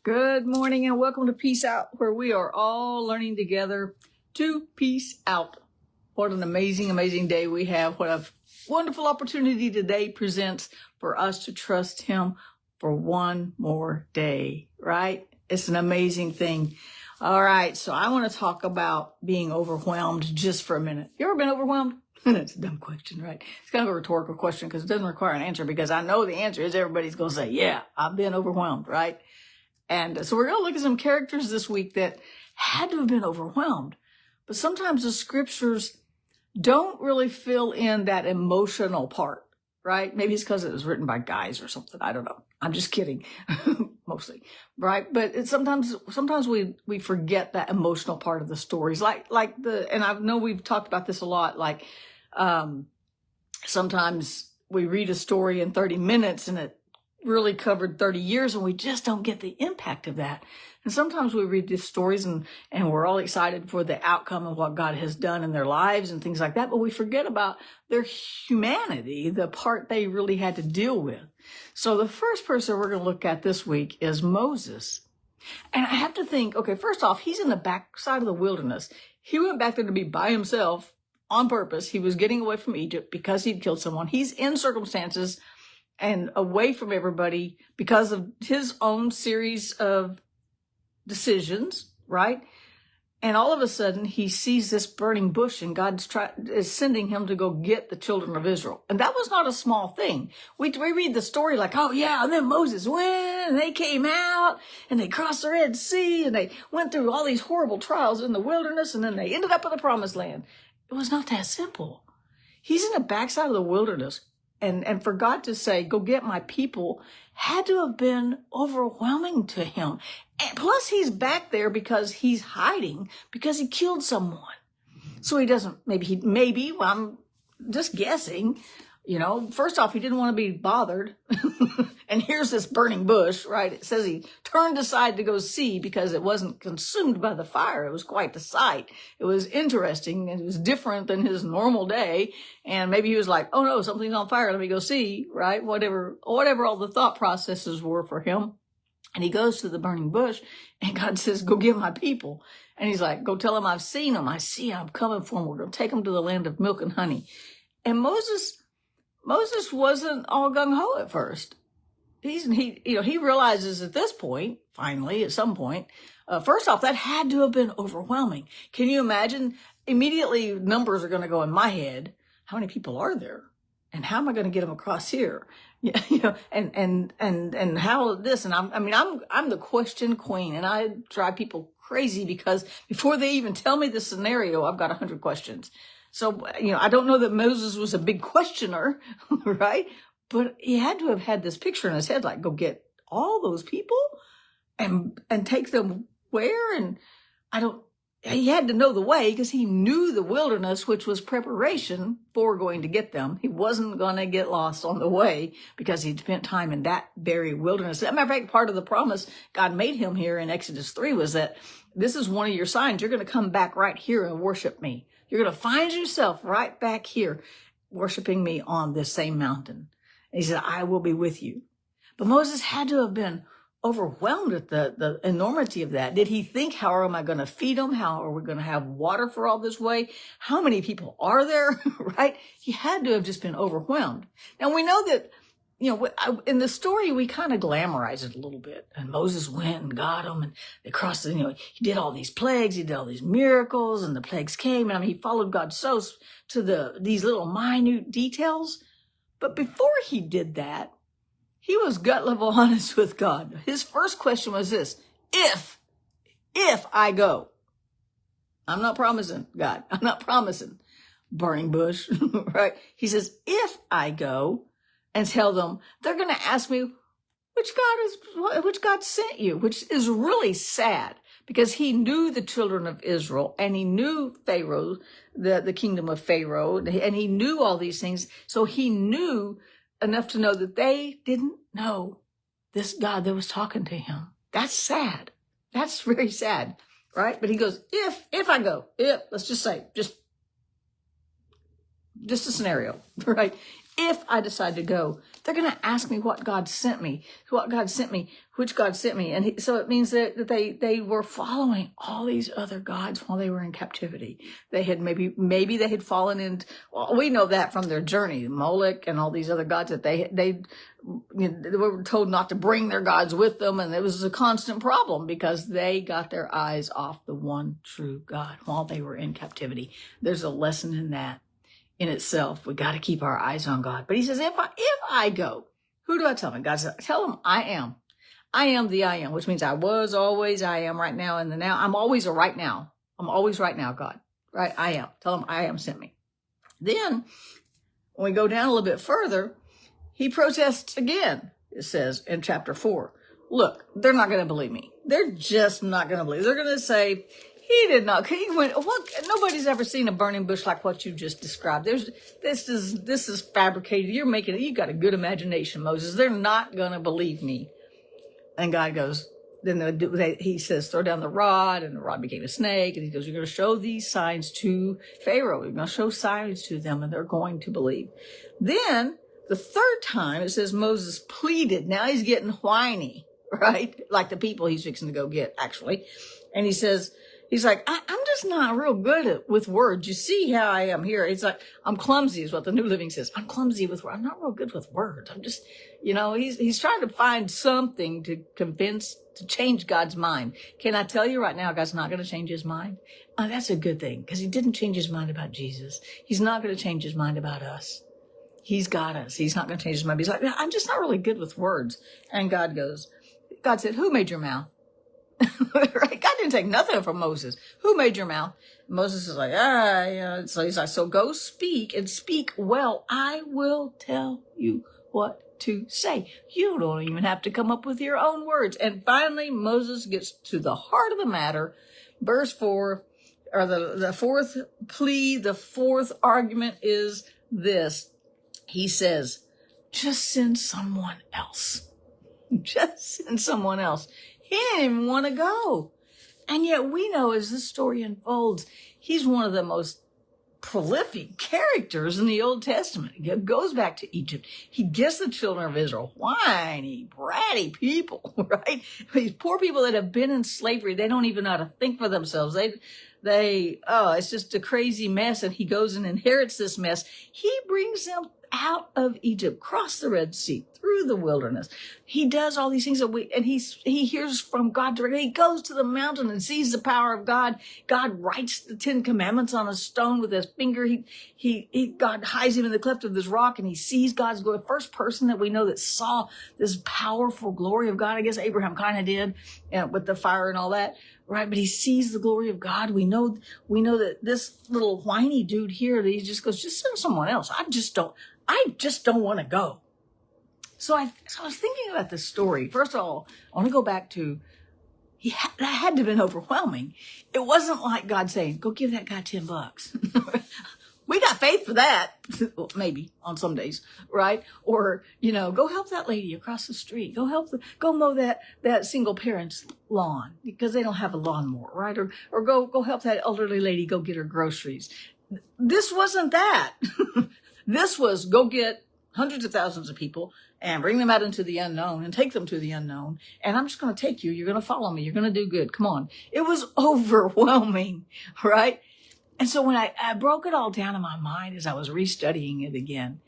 Good morning and welcome to Peace Out, where we are all learning together to peace out. What an amazing, amazing day we have. What a wonderful opportunity today presents for us to trust Him for one more day, right? It's an amazing thing. All right, so I want to talk about being overwhelmed just for a minute. You ever been overwhelmed? That's a dumb question, right? It's kind of a rhetorical question because it doesn't require an answer, because I know the answer is everybody's going to say, yeah, I've been overwhelmed, right? And so we're going to look at some characters this week that had to have been overwhelmed. But sometimes the scriptures don't really fill in that emotional part, right? Maybe it's because it was written by guys or something. I don't know. I'm just kidding, mostly, right? But sometimes we forget that emotional part of the stories, and I know we've talked about this a lot. Sometimes we read a story in 30 minutes and it really covered 30 years and we just don't get the impact of that. And sometimes we read these stories and we're all excited for the outcome of what God has done in their lives and things like that, but we forget about their humanity, the part they really had to deal with. So the first person we're going to look at this week is Moses. And I have to think, okay, first off, he's in the backside of the wilderness. He went back there to be by himself on purpose. He was getting away from Egypt because he'd killed someone. He's in circumstances and away from everybody because of his own series of decisions, right? And all of a sudden, he sees this burning bush, and God is sending him to go get the children of Israel. And that was not a small thing. We read the story like, oh yeah, and then Moses went, and they came out, and they crossed the Red Sea, and they went through all these horrible trials in the wilderness, and then they ended up in the promised land. It was not that simple. He's in the backside of the wilderness. And for God to say, go get my people, had to have been overwhelming to him. And plus, he's back there because he's hiding because he killed someone. So he doesn't, well, I'm just guessing, first off, he didn't want to be bothered. And here's this burning bush, right? It says he turned aside to go see because it wasn't consumed by the fire. It was quite the sight. It was interesting. It was different than his normal day. And maybe he was like, oh no, something's on fire. Let me go see, right? Whatever all the thought processes were for him. And he goes to the burning bush and God says, go get my people. And he's like, go tell him I've seen them. I'm coming for them. We're going to take them to the land of milk and honey. And Moses wasn't all gung-ho at first. He realizes at this point, finally, at some point, first off, that had to have been overwhelming. Can you imagine? Immediately, numbers are going to go in my head. How many people are there? And how am I going to get them across here? And how this? And I'm the question queen, and I drive people crazy because before they even tell me the scenario, I've got 100 questions. So, I don't know that Moses was a big questioner, right? But he had to have had this picture in his head, like, go get all those people and take them where? And he had to know the way because he knew the wilderness, which was preparation for going to get them. He wasn't going to get lost on the way because he'd spent time in that very wilderness. As a matter of fact, part of the promise God made him here in Exodus 3 was that this is one of your signs. You're going to come back right here and worship me. You're going to find yourself right back here worshiping me on this same mountain. And he said, I will be with you. But Moses had to have been overwhelmed at the enormity of that. Did he think, how am I going to feed them? How are we going to have water for all this way? How many people are there? Right? He had to have just been overwhelmed. Now we know that, in the story, we kind of glamorize it a little bit. And Moses went and got them, and they crossed he did all these plagues, he did all these miracles, and the plagues came. And he followed God so to these little minute details. But before he did that, he was gut level honest with God. His first question was this: if I go, I'm not promising, God, I'm not promising. Burning bush, right? He says, if I go and tell them, they're going to ask me, which God sent you, which is really sad because he knew the children of Israel and he knew Pharaoh, the kingdom of Pharaoh, and he knew all these things. So he knew enough to know that they didn't know this God that was talking to him. That's sad. That's very sad, right? But he goes, if I go, let's just say, just a scenario, right? if I decide to go, they're going to ask me what God sent me, which God sent me. And so it means that they were following all these other gods while they were in captivity. They had maybe they had fallen into, well, we know that from their journey, Molech and all these other gods that they were told not to bring their gods with them. And it was a constant problem because they got their eyes off the one true God while they were in captivity. There's a lesson in that. In itself, we got to keep our eyes on God. But he says, if I go, who do I tell him? God says, tell him I am the I am, which means I was always, I am right now in the now. I'm always a right now. I'm always right now, God. Right? I am. Tell him I am sent me. Then when we go down a little bit further, he protests again. It says in chapter 4, look, they're not going to believe me. They're just not going to believe. They're going to say, he did not. He went. What? Nobody's ever seen a burning bush like what you just described. This is fabricated. You're making it. You got a good imagination, Moses. They're not gonna believe me. And God goes. Then he says, throw down the rod, and the rod became a snake. And he goes, you're going to show these signs to Pharaoh. You're going to show signs to them, and they're going to believe. Then the third time it says Moses pleaded. Now he's getting whiny, right? Like the people he's fixing to go get, actually. And he says. He's like, I'm just not real good with words. You see how I am here. It's like, I'm clumsy is what the New Living says. I'm clumsy with words. I'm not real good with words. I'm just, he's trying to find something to change God's mind. Can I tell you right now, God's not going to change his mind? That's a good thing because he didn't change his mind about Jesus. He's not going to change his mind about us. He's got us. He's not going to change his mind. He's like, I'm just not really good with words. And God said, who made your mouth? Right? God didn't take nothing from Moses. Who made your mouth? Moses is like, So he's like, so go speak and speak well. I will tell you what to say. You don't even have to come up with your own words. And finally, Moses gets to the heart of the matter. Verse 4, or the fourth plea, the fourth argument is this. He says, just send someone else. Just send someone else. He didn't even want to go. And yet we know as this story unfolds, he's one of the most prolific characters in the Old Testament. He goes back to Egypt. He gets the children of Israel, whiny, bratty people, right? These poor people that have been in slavery, they don't even know how to think for themselves. It's just a crazy mess. And he goes and inherits this mess. He brings them out of Egypt, cross the Red Sea, through the wilderness. He does all these things and he hears from God directly. He goes to the mountain and sees the power of God. God writes the 10 Commandments on a stone with his finger. God hides him in the cleft of this rock and he sees God's glory. First person that we know that saw this powerful glory of God. I guess Abraham kind of did, with the fire and all that. Right, but he sees the glory of God. We know that this little whiny dude here, that he just goes, just send someone else. I just don't want to go. So I was thinking about this story. First of all, I want to go back to, that had to have been overwhelming. It wasn't like God saying, go give that guy $10. We got faith for that. Well, maybe on some days, right? Or, go help that lady across the street. Go mow that single parent's lawn because they don't have a lawnmower, right? Or go help that elderly lady go get her groceries. This wasn't that. This was go get hundreds of thousands of people and bring them out into the unknown and take them to the unknown. And I'm just going to take you. You're going to follow me. You're going to do good. Come on. It was overwhelming, right? And so when I broke it all down in my mind as I was restudying it again,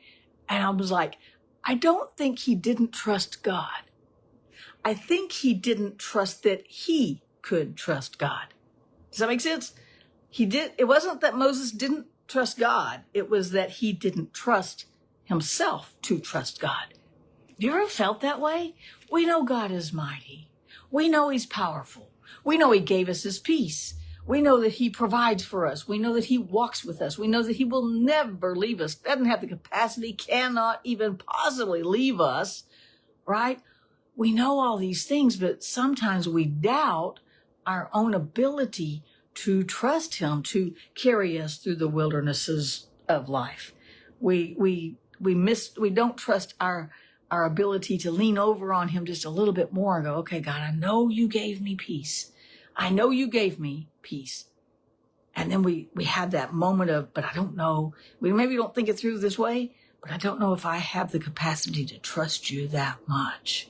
and I was like, I don't think he didn't trust God. I think he didn't trust that he could trust God. Does that make sense? It wasn't that Moses didn't trust God. It was that he didn't trust himself to trust God. Have you ever felt that way? We know God is mighty. We know he's powerful. We know he gave us his peace. We know that he provides for us. We know that he walks with us. We know that he will never leave us. Doesn't have the capacity, cannot even possibly leave us, right? We know all these things, but sometimes we doubt our own ability to trust him to carry us through the wildernesses of life. We don't trust our ability to lean over on him just a little bit more and go, okay, God, I know you gave me peace. I know you gave me peace. And then we have that moment of, but I don't know. We maybe don't think it through this way, but I don't know if I have the capacity to trust you that much.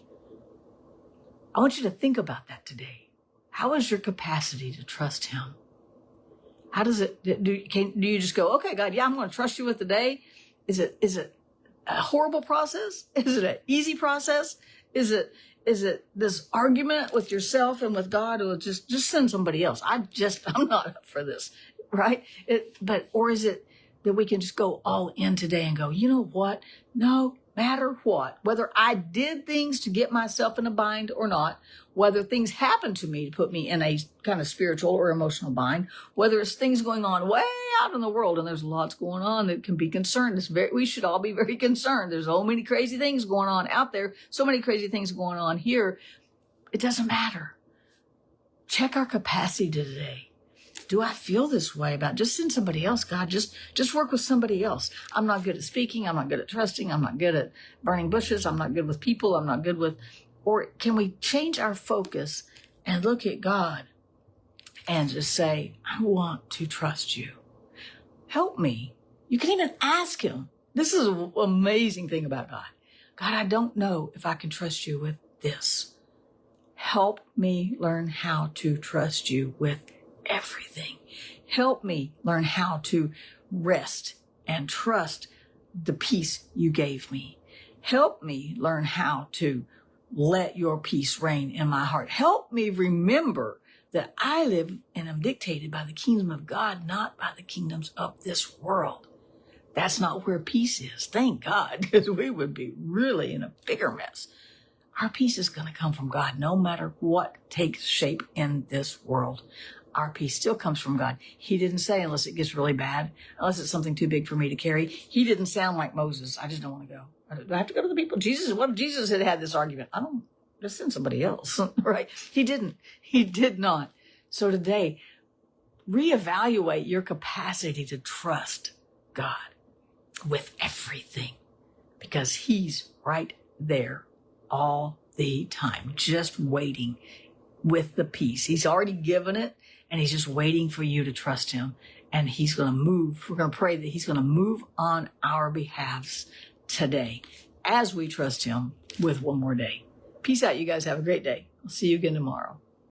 I want you to think about that today. How is your capacity to trust him? How does it, do you just go, okay, God, yeah, I'm going to trust you with the day? Is it a horrible process? Is it an easy process? Is it this argument with yourself and with God, or just send somebody else? I'm not up for this, right? Or is it that we can just go all in today and go, you know what? No matter what, whether I did things to get myself in a bind or not, whether things happen to me to put me in a kind of spiritual or emotional bind, whether it's things going on way out in the world, and there's lots going on that can be concerned. We should all be very concerned. There's so many crazy things going on out there, so many crazy things going on here. It doesn't matter. Check our capacity today. Do I feel this way about just send somebody else, God? Just work with somebody else. I'm not good at speaking. I'm not good at trusting. I'm not good at burning bushes. I'm not good with people. I'm not good with, or can we change our focus and look at God and just say, I want to trust you. Help me. You can even ask him. This is an amazing thing about God. God, I don't know if I can trust you with this. Help me learn how to trust you with everything. Help me learn how to rest and trust the peace you gave me. Help me learn how to let your peace reign in my heart. Help me remember that I live and am dictated by the kingdom of God, not by the kingdoms of this world. That's not where peace is. Thank God, because we would be really in a bigger mess. Our peace is going to come from God no matter what takes shape in this world. Our peace still comes from God. He didn't say, unless it gets really bad, unless it's something too big for me to carry. He didn't sound like Moses. I just don't want to go. Do I have to go to the people? What if Jesus had this argument? I don't, just send somebody else, right? He didn't. He did not. So today, reevaluate your capacity to trust God with everything, because he's right there all the time, just waiting with the peace. He's already given it, and he's just waiting for you to trust him. And he's going to move. We're going to pray that he's going to move on our behalves today as we trust him with one more day. Peace out, you guys. Have a great day. I'll see you again tomorrow.